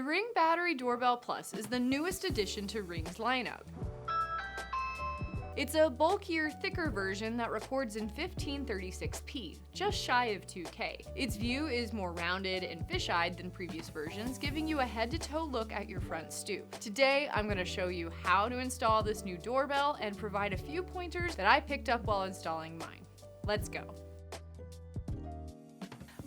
The Ring Battery Doorbell Plus is the newest addition to Ring's lineup. It's a bulkier, thicker version that records in 1536p, just shy of 2K. Its view is more rounded and fish-eyed than previous versions, giving you a head-to-toe look at your front stoop. Today, I'm going to show you how to install this new doorbell and provide a few pointers that I picked up while installing mine. Let's go.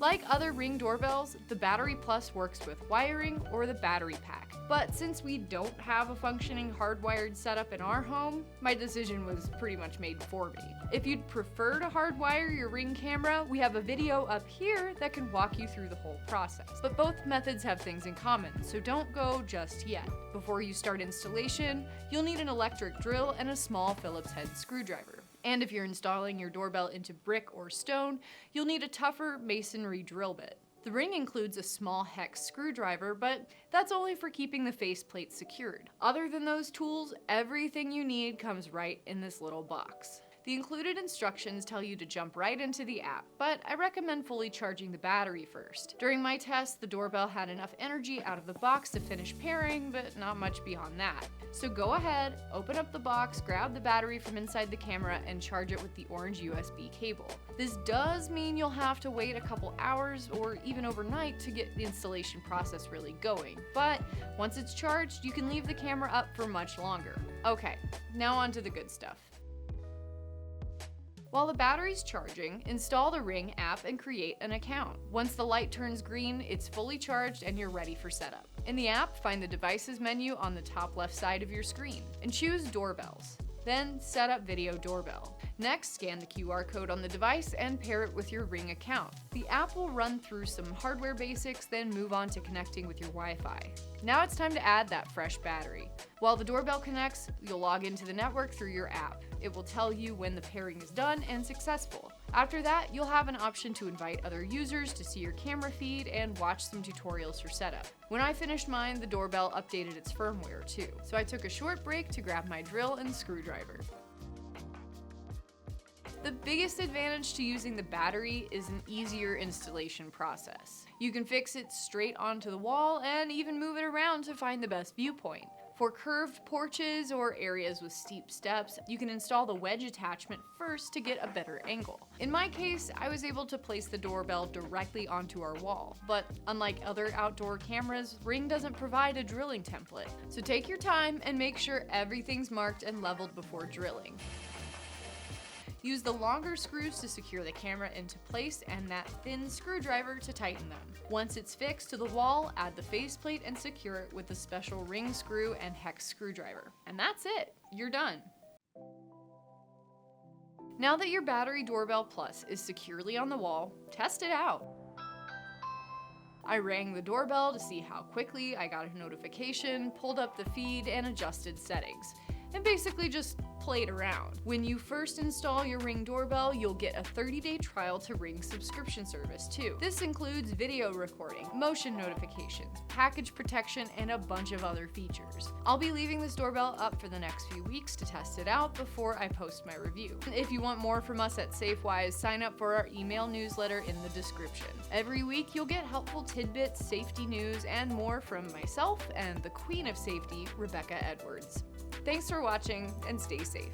Like other Ring doorbells, the Battery Plus works with wiring or the battery pack. But since we don't have a functioning hardwired setup in our home, my decision was pretty much made for me. If you'd prefer to hardwire your Ring camera, we have a video up here that can walk you through the whole process. But both methods have things in common, so don't go just yet. Before you start installation, you'll need an electric drill and a small Phillips head screwdriver. And if you're installing your doorbell into brick or stone, you'll need a tougher masonry drill bit. The Ring includes a small hex screwdriver, but that's only for keeping the faceplate secured. Other than those tools, everything you need comes right in this little box. The included instructions tell you to jump right into the app, but I recommend fully charging the battery first. During my test, the doorbell had enough energy out of the box to finish pairing, but not much beyond that. So go ahead, open up the box, grab the battery from inside the camera, and charge it with the orange USB cable. This does mean you'll have to wait a couple hours or even overnight to get the installation process really going, but once it's charged, you can leave the camera up for much longer. Okay, now on to the good stuff. While the battery's charging, install the Ring app and create an account. Once the light turns green, it's fully charged and you're ready for setup. In the app, find the Devices menu on the top left side of your screen and choose Doorbells. Then set up Video Doorbell. Next, scan the QR code on the device and pair it with your Ring account. The app will run through some hardware basics, then move on to connecting with your Wi-Fi. Now it's time to add that fresh battery. While the doorbell connects, you'll log into the network through your app. It will tell you when the pairing is done and successful. After that, you'll have an option to invite other users to see your camera feed and watch some tutorials for setup. When I finished mine, the doorbell updated its firmware too, so I took a short break to grab my drill and screwdriver. The biggest advantage to using the battery is an easier installation process. You can fix it straight onto the wall and even move it around to find the best viewpoint. For curved porches or areas with steep steps, you can install the wedge attachment first to get a better angle. In my case, I was able to place the doorbell directly onto our wall, but unlike other outdoor cameras, Ring doesn't provide a drilling template. So take your time and make sure everything's marked and leveled before drilling. Use the longer screws to secure the camera into place and that thin screwdriver to tighten them. Once it's fixed to the wall, add the faceplate and secure it with the special Ring screw and hex screwdriver. And that's it, you're done. Now that your Battery Doorbell Plus is securely on the wall, test it out. I rang the doorbell to see how quickly I got a notification, pulled up the feed, and adjusted settings. And basically just played around. When you first install your Ring doorbell, you'll get a 30-day trial to Ring's subscription service too. This includes video recording, motion notifications, package protection, and a bunch of other features. I'll be leaving this doorbell up for the next few weeks to test it out before I post my review. If you want more from us at Safewise, sign up for our email newsletter in the description. Every week you'll get helpful tidbits, safety news, and more from myself and the queen of safety, Rebecca Edwards. Thanks for watching and stay safe.